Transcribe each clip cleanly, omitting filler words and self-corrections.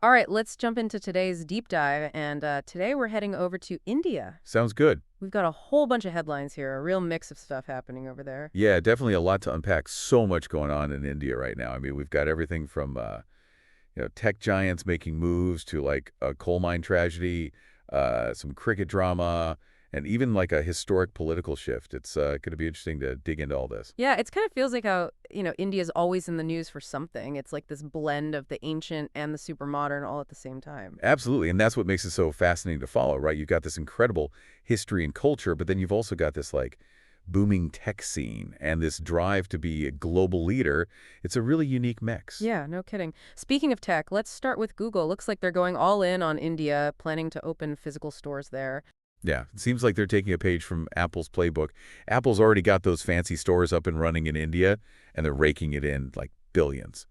All right, let's jump into today's deep dive. And today we're heading over to India. Sounds good. We've got a whole bunch of headlines here, a real mix of stuff happening over there. Yeah, definitely a lot to unpack. So much going on in India right now. I mean, we've got everything from tech giants making moves to like a coal mine tragedy, some cricket drama, and even like a historic political shift. It's going to be interesting to dig into all this. Yeah, it kind of feels like how, India's always in the news for something. It's like this blend of the ancient and the super modern all at the same time. Absolutely, and that's what makes it so fascinating to follow, right? You've got this incredible history and culture, but then you've also got this like booming tech scene and this drive to be a global leader. It's a really unique mix. Yeah, no kidding. Speaking of tech, let's start with Google. Looks like they're going all in on India, planning to open physical stores there. Yeah, it seems like they're taking a page from Apple's playbook. Apple's already got those fancy stores up and running in India, and they're raking it in like billions.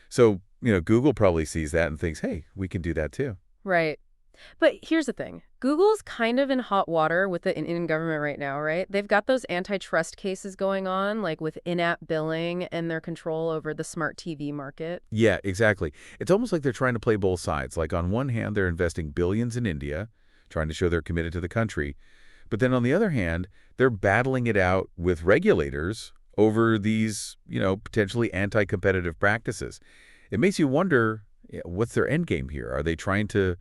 So, Google probably sees that and thinks, hey, we can do that too. Right. But here's the thing. Google's kind of in hot water with the Indian government right now, right? They've got those antitrust cases going on, like with in-app billing and their control over the smart TV market. Yeah, exactly. It's almost like they're trying to play both sides. Like on one hand, they're investing billions in India, trying to show they're committed to the country. But then on the other hand, they're battling it out with regulators over these, potentially anti-competitive practices. It makes you wonder, what's their end game here? Are they trying to,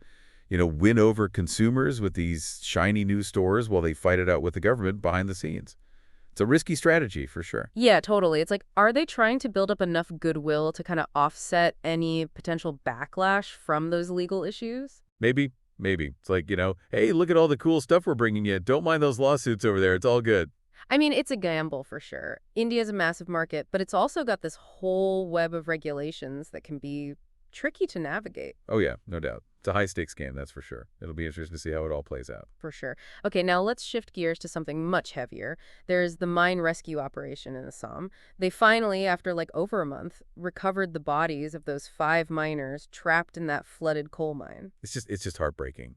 win over consumers with these shiny new stores while they fight it out with the government behind the scenes? It's a risky strategy for sure. Yeah, totally. It's like, are they trying to build up enough goodwill to kind of offset any potential backlash from those legal issues? Maybe, maybe. It's like, hey, look at all the cool stuff we're bringing you. Don't mind those lawsuits over there. It's all good. I mean, it's a gamble for sure. India's a massive market, but it's also got this whole web of regulations that can be tricky to navigate. Oh, yeah, no doubt. It's a high-stakes game, that's for sure. It'll be interesting to see how it all plays out. For sure. Okay, now let's shift gears to something much heavier. There's the mine rescue operation in Assam. They finally, after like over a month, recovered the bodies of those 5 miners trapped in that flooded coal mine. It's just heartbreaking,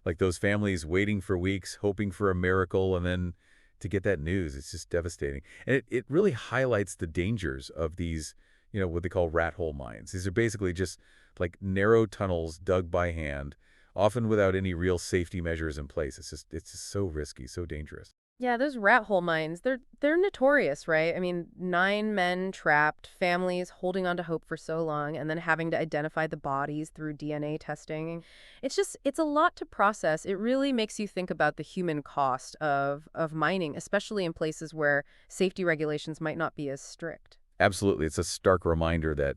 Like those families waiting for weeks, hoping for a miracle, and then to get that news, it's just devastating. And it really highlights the dangers of these, what they call rat hole mines. These are basically just like narrow tunnels dug by hand, often without any real safety measures in place. It's just so risky, so dangerous. Yeah, those rat hole mines, they're notorious, right? I mean, 9 men trapped, families holding on to hope for so long, and then having to identify the bodies through DNA testing. It's a lot to process. It really makes you think about the human cost of mining, especially in places where safety regulations might not be as strict. Absolutely. It's a stark reminder that,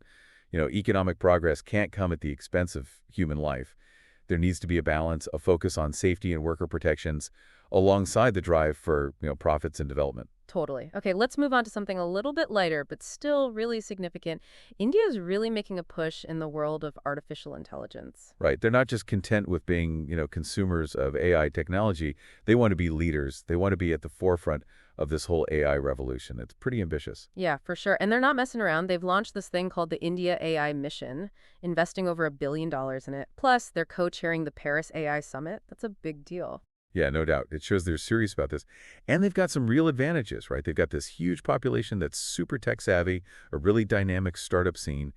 economic progress can't come at the expense of human life. There needs to be a balance, a focus on safety and worker protections alongside the drive for, profits and development. Totally. Okay, let's move on to something a little bit lighter, but still really significant. India is really making a push in the world of artificial intelligence. Right. They're not just content with being, consumers of AI technology. They want to be leaders. They want to be at the forefront of this whole AI revolution. It's pretty ambitious. Yeah, for sure. And they're not messing around. They've launched this thing called the India AI Mission, investing over $1 billion in it. Plus, they're co-chairing the Paris AI Summit. That's a big deal. Yeah, no doubt. It shows they're serious about this. And they've got some real advantages, right? They've got this huge population that's super tech savvy, a really dynamic startup scene,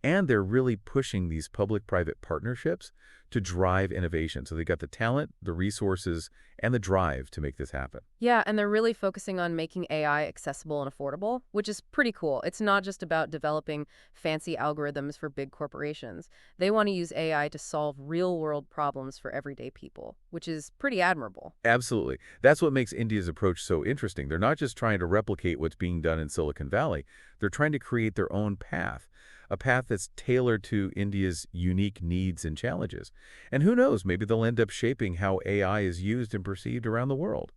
and they're really pushing these public-private partnerships to drive innovation. So they've got the talent, the resources, and the drive to make this happen. Yeah, and they're really focusing on making AI accessible and affordable, which is pretty cool. It's not just about developing fancy algorithms for big corporations. They want to use AI to solve real-world problems for everyday people, which is pretty admirable. Absolutely. That's what makes India's approach so interesting. They're not just trying to replicate what's being done in Silicon Valley. They're trying to create their own path, a path that's tailored to India's unique needs and challenges. And who knows, maybe they'll end up shaping how AI is used and perceived around the world.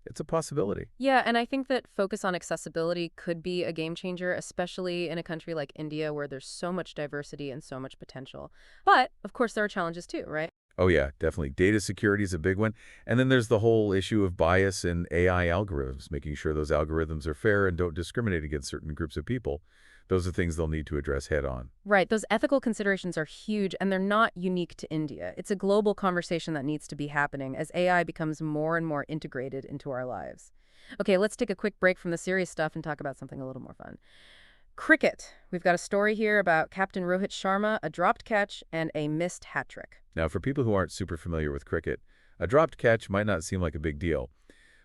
It's a possibility. Yeah, and I think that focus on accessibility could be a game changer, especially in a country like India where there's so much diversity and so much potential. But, of course, there are challenges too, right? Oh yeah, definitely. Data security is a big one. And then there's the whole issue of bias in AI algorithms, making sure those algorithms are fair and don't discriminate against certain groups of people. Those are things they'll need to address head on. Right. Those ethical considerations are huge, and they're not unique to India. It's a global conversation that needs to be happening as AI becomes more and more integrated into our lives. Okay, let's take a quick break from the serious stuff and talk about something a little more fun. Cricket. We've got a story here about Captain Rohit Sharma, a dropped catch, and a missed hat trick. Now, for people who aren't super familiar with cricket, a dropped catch might not seem like a big deal.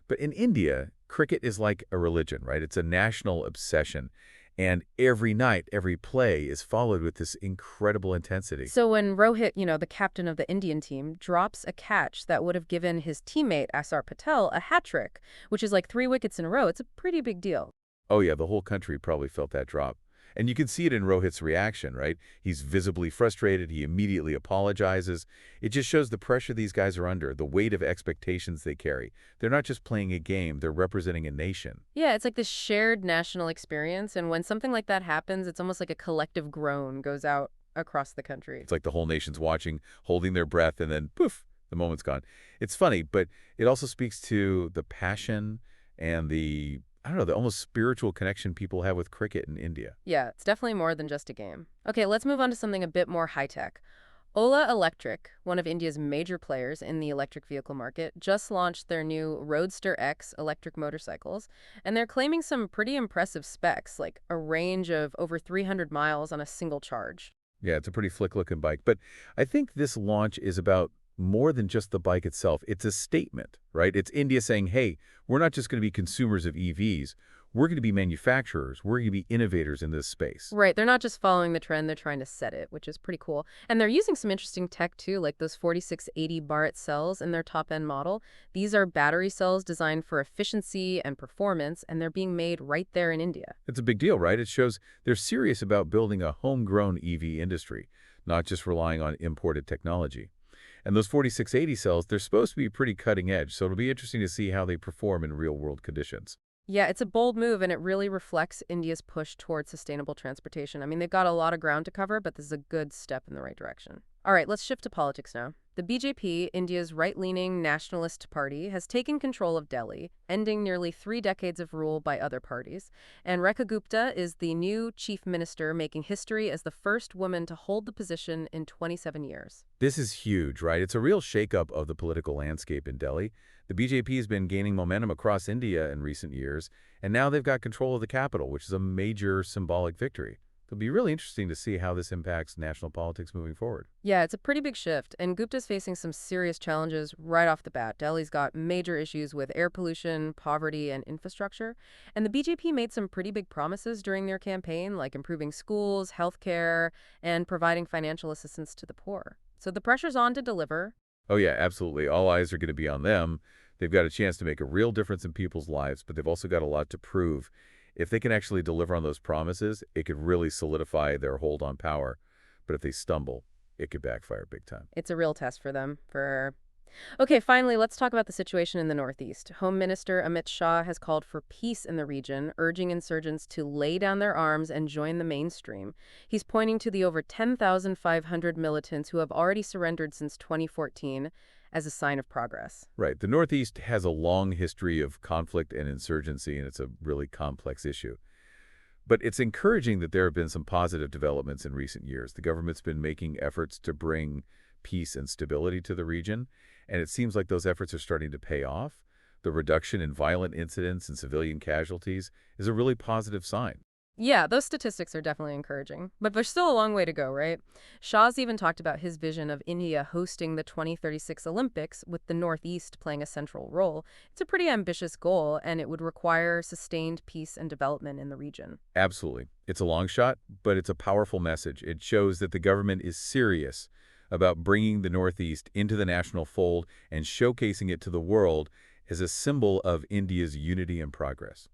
But in India, cricket is like a religion, right? It's a national obsession. And every night, every play is followed with this incredible intensity. So when Rohit, the captain of the Indian team, drops a catch that would have given his teammate Asar Patel a hat trick, which is like 3 wickets in a row, it's a pretty big deal. Oh yeah, the whole country probably felt that drop. And you can see it in Rohit's reaction, right? He's visibly frustrated. He immediately apologizes. It just shows the pressure these guys are under, the weight of expectations they carry. They're not just playing a game, they're representing a nation. Yeah, it's like this shared national experience, and when something like that happens, it's almost like a collective groan goes out across the country. It's like the whole nation's watching, holding their breath, and then poof, the moment's gone. It's funny, but it also speaks to the passion and the, I don't know, the almost spiritual connection people have with cricket in India. Yeah, it's definitely more than just a game. Okay, let's move on to something a bit more high-tech. Ola Electric, one of India's major players in the electric vehicle market, just launched their new Roadster X electric motorcycles, and they're claiming some pretty impressive specs, like a range of over 300 miles on a single charge. Yeah, it's a pretty slick-looking bike. But I think this launch is about more than just the bike itself. It's a statement, right? It's India saying, hey, we're not just going to be consumers of EVs. We're going to be manufacturers. We're going to be innovators in this space. Right, they're not just following the trend, they're trying to set it, which is pretty cool. And they're using some interesting tech too, like those 4680 Bharat cells in their top-end model. These are battery cells designed for efficiency and performance, and they're being made right there in India. It's a big deal, right? It shows they're serious about building a homegrown EV industry, not just relying on imported technology. And those 4680 cells, they're supposed to be pretty cutting edge, so it'll be interesting to see how they perform in real-world conditions. Yeah, it's a bold move, and it really reflects India's push towards sustainable transportation. I mean, they've got a lot of ground to cover, but this is a good step in the right direction. All right, let's shift to politics now. The BJP, India's right-leaning nationalist party, has taken control of Delhi, ending nearly 3 decades of rule by other parties. And Rekha Gupta is the new chief minister, making history as the first woman to hold the position in 27 years. This is huge, right? It's a real shakeup of the political landscape in Delhi. The BJP has been gaining momentum across India in recent years, and now they've got control of the capital, which is a major symbolic victory. It'll be really interesting to see how this impacts national politics moving forward. Yeah, it's a pretty big shift, and Gupta's facing some serious challenges right off the bat. Delhi's got major issues with air pollution, poverty, and infrastructure. And the BJP made some pretty big promises during their campaign, like improving schools, healthcare, and providing financial assistance to the poor. So the pressure's on to deliver. Oh yeah, absolutely. All eyes are going to be on them. They've got a chance to make a real difference in people's lives, but they've also got a lot to prove. If they can actually deliver on those promises, it could really solidify their hold on power. But if they stumble, it could backfire big time. It's a real test for them, for Okay, finally, let's talk about the situation in the Northeast. Home Minister Amit Shah has called for peace in the region, urging insurgents to lay down their arms and join the mainstream. He's pointing to the over 10,500 militants who have already surrendered since 2014 as a sign of progress. Right. The Northeast has a long history of conflict and insurgency, and it's a really complex issue. But it's encouraging that there have been some positive developments in recent years. The government's been making efforts to bring peace and stability to the region, and it seems like those efforts are starting to pay off. The reduction in violent incidents and civilian casualties is a really positive sign. Yeah, those statistics are definitely encouraging. But there's still a long way to go, right? Shah's even talked about his vision of India hosting the 2036 Olympics with the Northeast playing a central role. It's a pretty ambitious goal, and it would require sustained peace and development in the region. Absolutely. It's a long shot, but it's a powerful message. It shows that the government is serious about bringing the Northeast into the national fold and showcasing it to the world as a symbol of India's unity and progress.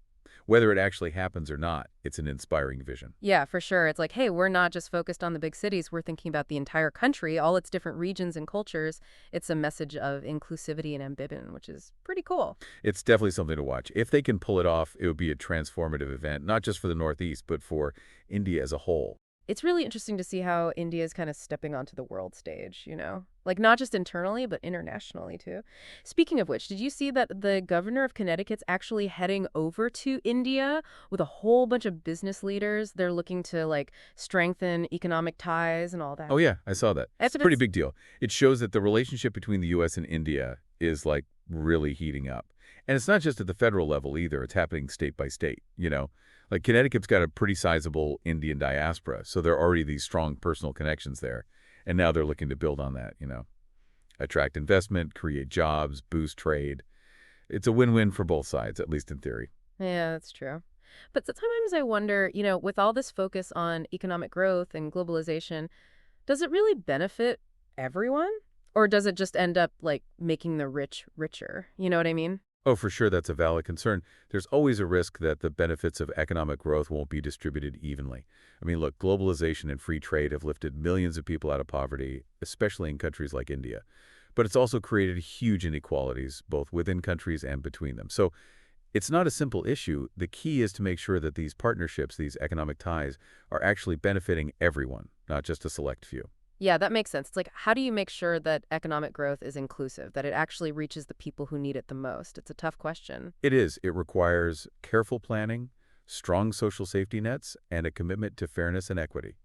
Whether it actually happens or not, it's an inspiring vision. Yeah, for sure. It's like, hey, we're not just focused on the big cities. We're thinking about the entire country, all its different regions and cultures. It's a message of inclusivity and ambition, which is pretty cool. It's definitely something to watch. If they can pull it off, it would be a transformative event, not just for the Northeast, but for India as a whole. It's really interesting to see how India is kind of stepping onto the world stage, you know? Like, not just internally, but internationally, too. Speaking of which, did you see that the governor of Connecticut's actually heading over to India with a whole bunch of business leaders? They're looking to, like, strengthen economic ties and all that. Oh, yeah, I saw that. It's That's a pretty big deal. It shows that the relationship between the U.S. and India is, like, really heating up. And it's not just at the federal level either. It's happening state by state, you know? Like Connecticut's got a pretty sizable Indian diaspora, so there are already these strong personal connections there. And now they're looking to build on that. Attract investment, create jobs, boost trade. It's a win-win for both sides, at least in theory. Yeah, that's true. But sometimes I wonder, with all this focus on economic growth and globalization, does it really benefit everyone? Or does it just end up like making the rich richer? You know what I mean? Oh, for sure, that's a valid concern. There's always a risk that the benefits of economic growth won't be distributed evenly. I mean, look, globalization and free trade have lifted millions of people out of poverty, especially in countries like India. But it's also created huge inequalities, both within countries and between them. So it's not a simple issue. The key is to make sure that these partnerships, these economic ties, are actually benefiting everyone, not just a select few. Yeah, that makes sense. It's like, how do you make sure that economic growth is inclusive, that it actually reaches the people who need it the most? It's a tough question. It is. It requires careful planning, strong social safety nets, and a commitment to fairness and equity.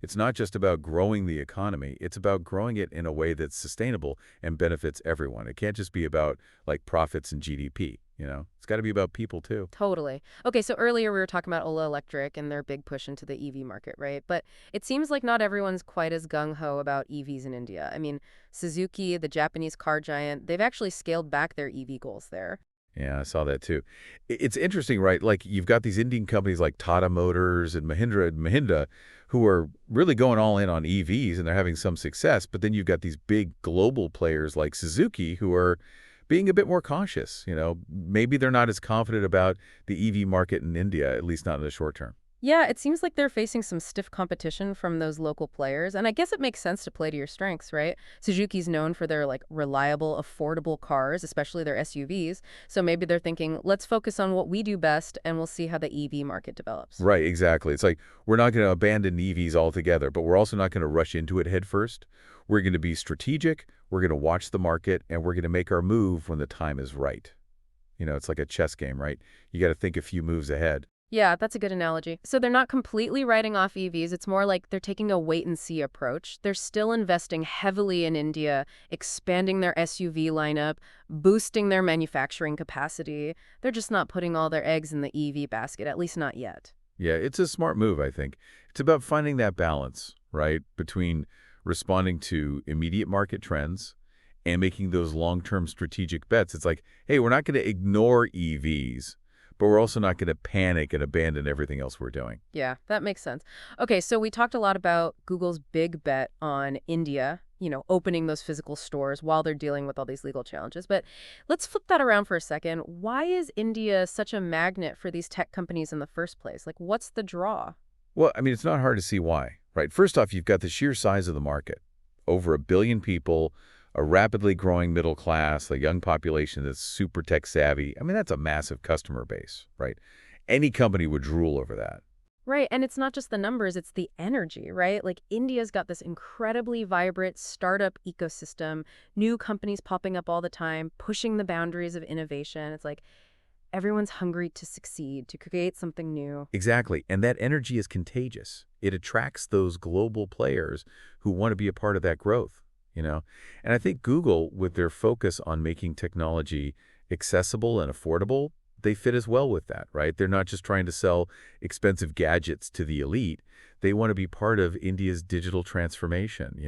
It's not just about growing the economy, it's about growing it in a way that's sustainable and benefits everyone. It can't just be about, like, profits and GDP. It's got to be about people, too. Totally. Okay, so earlier we were talking about Ola Electric and their big push into the EV market, right? But it seems like not everyone's quite as gung-ho about EVs in India. I mean, Suzuki, the Japanese car giant, they've actually scaled back their EV goals there. Yeah, I saw that, too. It's interesting, right? Like, you've got these Indian companies like Tata Motors and Mahindra who are really going all in on EVs, and they're having some success. But then you've got these big global players like Suzuki who are being a bit more cautious. Maybe they're not as confident about the EV market in India, at least not in the short term. Yeah, it seems like they're facing some stiff competition from those local players, and I guess it makes sense to play to your strengths, right? Suzuki's known for their like reliable, affordable cars, especially their SUVs. So maybe they're thinking, let's focus on what we do best and we'll see how the EV market develops. Right, exactly. It's like we're not going to abandon EVs altogether, but we're also not going to rush into it head first. We're going to be strategic, we're going to watch the market, and we're going to make our move when the time is right. It's like a chess game, right? You got to think a few moves ahead. Yeah, that's a good analogy. So they're not completely writing off EVs. It's more like they're taking a wait and see approach. They're still investing heavily in India, expanding their SUV lineup, boosting their manufacturing capacity. They're just not putting all their eggs in the EV basket, at least not yet. Yeah, it's a smart move, I think. It's about finding that balance, right, between responding to immediate market trends and making those long-term strategic bets. It's like, hey, we're not going to ignore EVs, but we're also not going to panic and abandon everything else we're doing. Yeah, that makes sense. Okay, so we talked a lot about Google's big bet on India, opening those physical stores while they're dealing with all these legal challenges. But let's flip that around for a second. Why is India such a magnet for these tech companies in the first place? Like, what's the draw? Well, I mean, it's not hard to see why, right? First off, you've got the sheer size of the market. Over 1 billion people, a rapidly growing middle class, a young population that's super tech savvy. I mean, that's a massive customer base, right? Any company would drool over that. Right, and it's not just the numbers, it's the energy, right? Like India's got this incredibly vibrant startup ecosystem, new companies popping up all the time, pushing the boundaries of innovation. It's like everyone's hungry to succeed, to create something new. Exactly. And that energy is contagious. It attracts those global players who want to be a part of that growth. And I think Google, with their focus on making technology accessible and affordable, they fit as well with that, right? They're not just trying to sell expensive gadgets to the elite. They want to be part of India's digital transformation,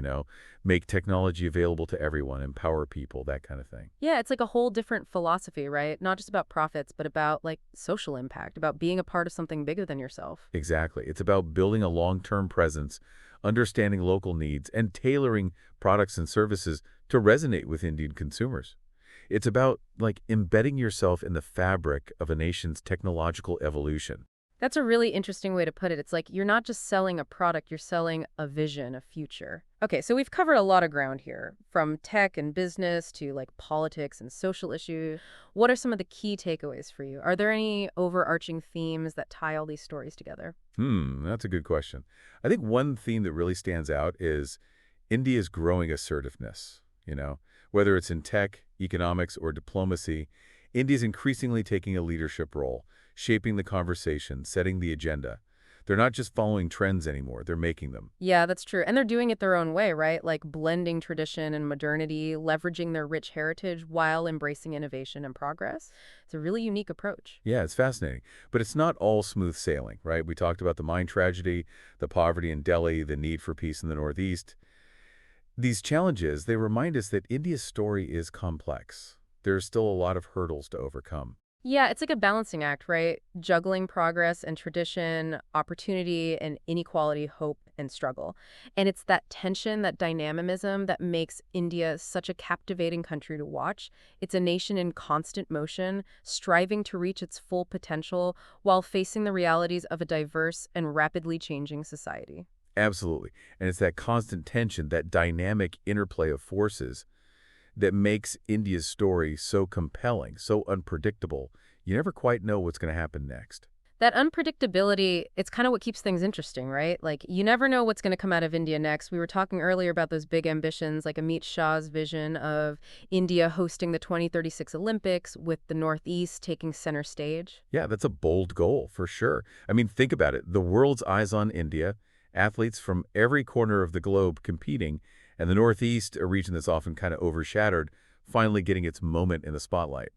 make technology available to everyone, empower people, that kind of thing. Yeah, it's like a whole different philosophy, right? Not just about profits, but about like social impact, about being a part of something bigger than yourself. Exactly. It's about building a long-term presence, understanding local needs, and tailoring products and services to resonate with Indian consumers. It's about, like, embedding yourself in the fabric of a nation's technological evolution. That's a really interesting way to put it. It's like you're not just selling a product, you're selling a vision, a future. Okay, so we've covered a lot of ground here, from tech and business to like politics and social issues. What are some of the key takeaways for you? Are there any overarching themes that tie all these stories together? That's a good question. I think one theme that really stands out is India's growing assertiveness. Whether it's in tech, economics, or diplomacy, India's increasingly taking a leadership role, shaping the conversation, setting the agenda. They're not just following trends anymore, they're making them. Yeah, that's true. And they're doing it their own way, right? Like blending tradition and modernity, leveraging their rich heritage while embracing innovation and progress. It's a really unique approach. Yeah, it's fascinating. But it's not all smooth sailing, right? We talked about the mine tragedy, the poverty in Delhi, the need for peace in the Northeast. These challenges, they remind us that India's story is complex. There's still a lot of hurdles to overcome. Yeah, it's like a balancing act, right? Juggling progress and tradition, opportunity and inequality, hope and struggle. And it's that tension, that dynamism that makes India such a captivating country to watch. It's a nation in constant motion, striving to reach its full potential while facing the realities of a diverse and rapidly changing society. Absolutely. And it's that constant tension, that dynamic interplay of forces that makes India's story so compelling, so unpredictable. You never quite know what's going to happen next. That unpredictability, it's kind of what keeps things interesting, right? Like, you never know what's going to come out of India next. We were talking earlier about those big ambitions, like Amit Shah's vision of India hosting the 2036 Olympics with the Northeast taking center stage. Yeah, that's a bold goal for sure. I mean, think about it. The world's eyes on India, athletes from every corner of the globe competing, and the Northeast, a region that's often kind of overshadowed, finally getting its moment in the spotlight.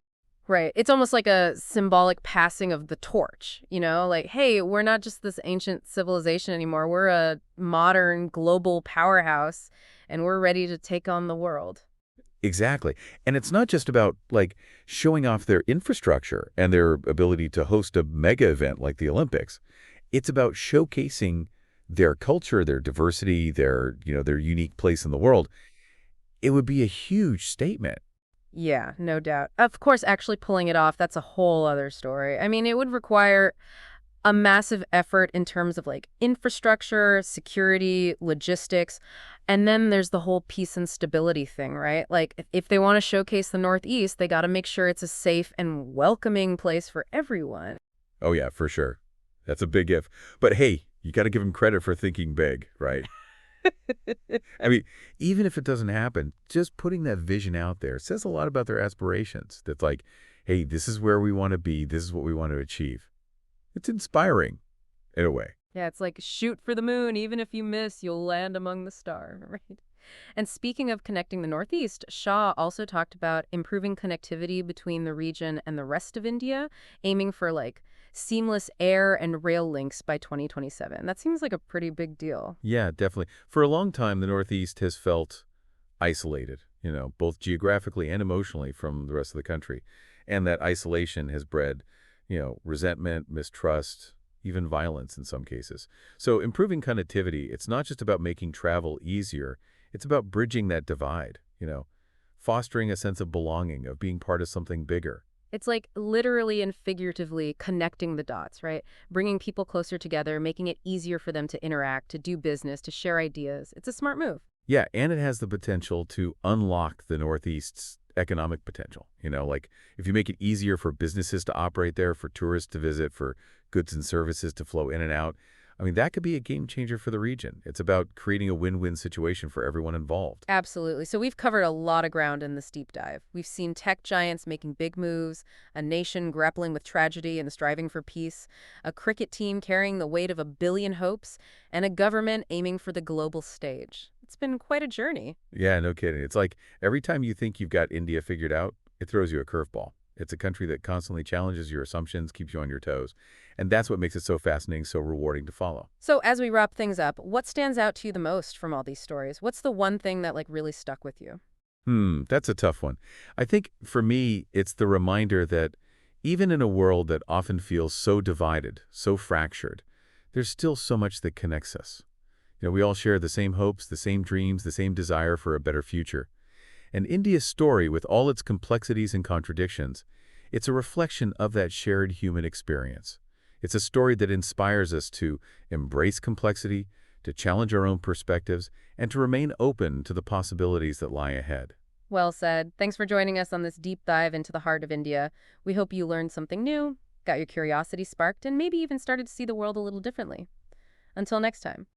Right. It's almost like a symbolic passing of the torch, like, hey, we're not just this ancient civilization anymore. We're a modern global powerhouse, and we're ready to take on the world. Exactly. And it's not just about, like, showing off their infrastructure and their ability to host a mega event like the Olympics. It's about showcasing their culture, their diversity, their unique place in the world. It would be a huge statement. Yeah, no doubt. Of course, actually pulling it off, that's a whole other story. I mean, it would require a massive effort in terms of like infrastructure, security, logistics. And then there's the whole peace and stability thing, right? Like if they want to showcase the Northeast, they got to make sure it's a safe and welcoming place for everyone. Oh, yeah, for sure. That's a big if. But hey, you got to give them credit for thinking big, right? I mean, even if it doesn't happen, just putting that vision out there says a lot about their aspirations. That's like, hey, this is where we want to be. This is what we want to achieve. It's inspiring in a way. Yeah, it's like shoot for the moon. Even if you miss, you'll land among the stars, right? And speaking of connecting the Northeast, Shah also talked about improving connectivity between the region and the rest of India, aiming for like seamless air and rail links by 2027. That seems like a pretty big deal. Yeah, definitely. For a long time, the Northeast has felt isolated, both geographically and emotionally from the rest of the country. And that isolation has bred, resentment, mistrust, even violence in some cases. So improving connectivity, it's not just about making travel easier, it's about bridging that divide, fostering a sense of belonging, of being part of something bigger. It's like literally and figuratively connecting the dots, right? Bringing people closer together, making it easier for them to interact, to do business, to share ideas. It's a smart move. Yeah, and it has the potential to unlock the Northeast's economic potential. Like if you make it easier for businesses to operate there, for tourists to visit, for goods and services to flow in and out, I mean, that could be a game changer for the region. It's about creating a win-win situation for everyone involved. Absolutely. So we've covered a lot of ground in this deep dive. We've seen tech giants making big moves, a nation grappling with tragedy and striving for peace, a cricket team carrying the weight of a billion hopes, and a government aiming for the global stage. It's been quite a journey. Yeah, no kidding. It's like every time you think you've got India figured out, it throws you a curveball. It's a country that constantly challenges your assumptions, keeps you on your toes. And that's what makes it so fascinating, so rewarding to follow. So as we wrap things up, what stands out to you the most from all these stories? What's the one thing that like really stuck with you? That's a tough one. I think for me, it's the reminder that even in a world that often feels so divided, so fractured, there's still so much that connects us. We all share the same hopes, the same dreams, the same desire for a better future. And India's story, with all its complexities and contradictions, it's a reflection of that shared human experience. It's a story that inspires us to embrace complexity, to challenge our own perspectives, and to remain open to the possibilities that lie ahead. Well said. Thanks for joining us on this deep dive into the heart of India. We hope you learned something new, got your curiosity sparked, and maybe even started to see the world a little differently. Until next time.